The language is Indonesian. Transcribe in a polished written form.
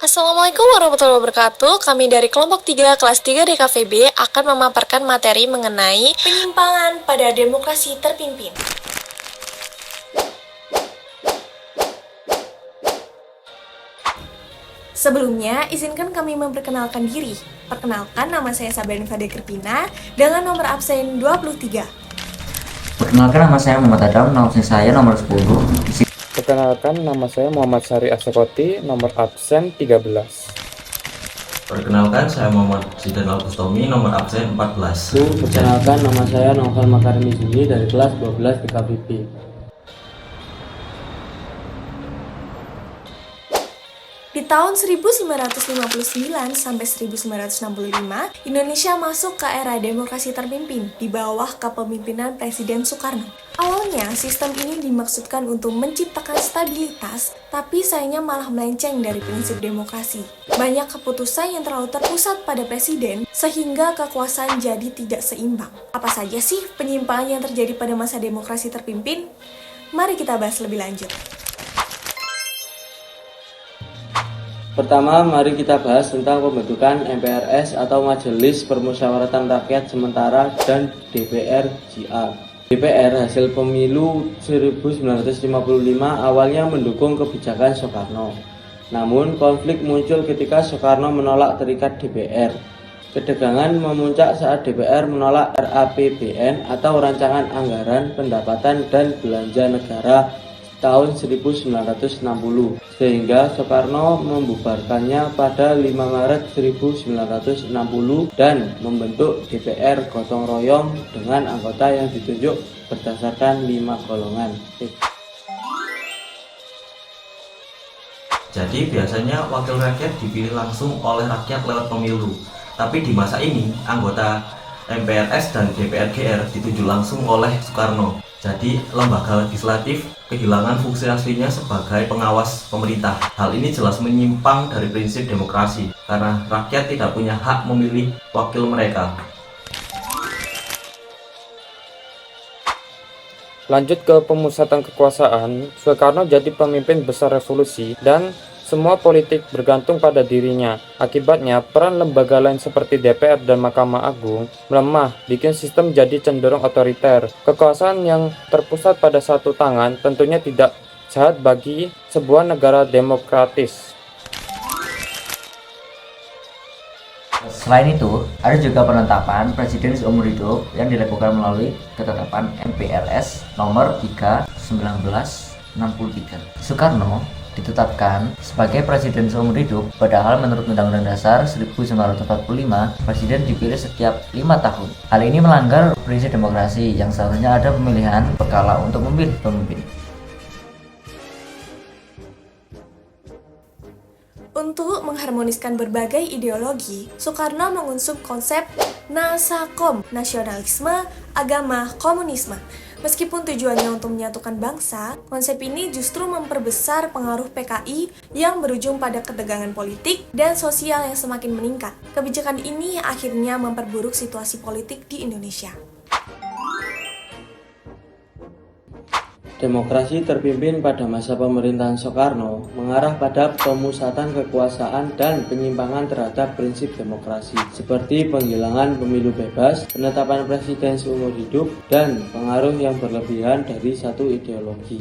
Assalamualaikum warahmatullahi wabarakatuh. Kami dari kelompok 3 kelas 3 DKVB akan memaparkan materi mengenai penyimpangan pada demokrasi terpimpin. Sebelumnya, izinkan kami memperkenalkan diri. Perkenalkan, nama saya Sabrina Fade Kerpina dengan nomor absen 23. Perkenalkan, nama saya Muhammad Adam, nama absen saya nomor 10. Perkenalkan, nama saya Muhammad Sari Asyakoti, nomor absen 13. Perkenalkan, saya Muhammad Zidan Al-Bustomi, nomor absen 14. Perkenalkan, nama saya Novel Makarim Izumi dari kelas 12 DKVB. Di tahun 1959 sampai 1965, Indonesia masuk ke era demokrasi terpimpin di bawah kepemimpinan Presiden Soekarno. Awalnya, sistem ini dimaksudkan untuk menciptakan stabilitas, tapi sayangnya malah melenceng dari prinsip demokrasi. Banyak keputusan yang terlalu terpusat pada presiden, sehingga kekuasaan jadi tidak seimbang. Apa saja sih penyimpangan yang terjadi pada masa demokrasi terpimpin? Mari kita bahas lebih lanjut. Pertama, mari kita bahas tentang pembentukan MPRS atau Majelis Permusyawaratan Rakyat Sementara dan DPR-JA. DPR hasil pemilu 1955 awalnya mendukung kebijakan Soekarno. Namun, konflik muncul ketika Soekarno menolak terikat DPR. Ketegangan memuncak saat DPR menolak RAPBN atau Rancangan Anggaran Pendapatan dan Belanja Negara tahun 1960, sehingga Soekarno membubarkannya pada 5 Maret 1960 dan membentuk DPR gotong royong dengan anggota yang ditunjuk berdasarkan 5 golongan. Jadi biasanya wakil rakyat dipilih langsung oleh rakyat lewat pemilu. Tapi di masa ini, anggota MPRS dan DPR GR ditunjuk langsung oleh Soekarno. Jadi lembaga legislatif kehilangan fungsi aslinya sebagai pengawas pemerintah. Hal ini jelas menyimpang dari prinsip demokrasi karena rakyat tidak punya hak memilih wakil mereka. Lanjut ke pemusatan kekuasaan, Soekarno jadi pemimpin besar revolusi dan semua politik bergantung pada dirinya. Akibatnya, peran lembaga lain seperti DPR dan Mahkamah Agung melemah, bikin sistem jadi cenderung otoriter. Kekuasaan yang terpusat pada satu tangan tentunya tidak sehat bagi sebuah negara demokratis. Selain itu, ada juga penetapan presiden seumur hidup yang dilakukan melalui ketetapan MPRS nomor 3 1963. Soekarno ditetapkan sebagai presiden seumur hidup, padahal menurut Undang-Undang Dasar 1945, presiden dipilih setiap 5 tahun. Hal ini melanggar prinsip demokrasi yang seharusnya ada pemilihan berkala untuk memilih pemimpin. Untuk mengharmoniskan berbagai ideologi, Soekarno mengusung konsep Nasakom, nasionalisme, agama, komunisme. Meskipun tujuannya untuk menyatukan bangsa, konsep ini justru memperbesar pengaruh PKI yang berujung pada ketegangan politik dan sosial yang semakin meningkat. Kebijakan ini akhirnya memperburuk situasi politik di Indonesia. Demokrasi terpimpin pada masa pemerintahan Soekarno mengarah pada pemusatan kekuasaan dan penyimpangan terhadap prinsip demokrasi, seperti penghilangan pemilu bebas, penetapan presiden seumur hidup, dan pengaruh yang berlebihan dari satu ideologi.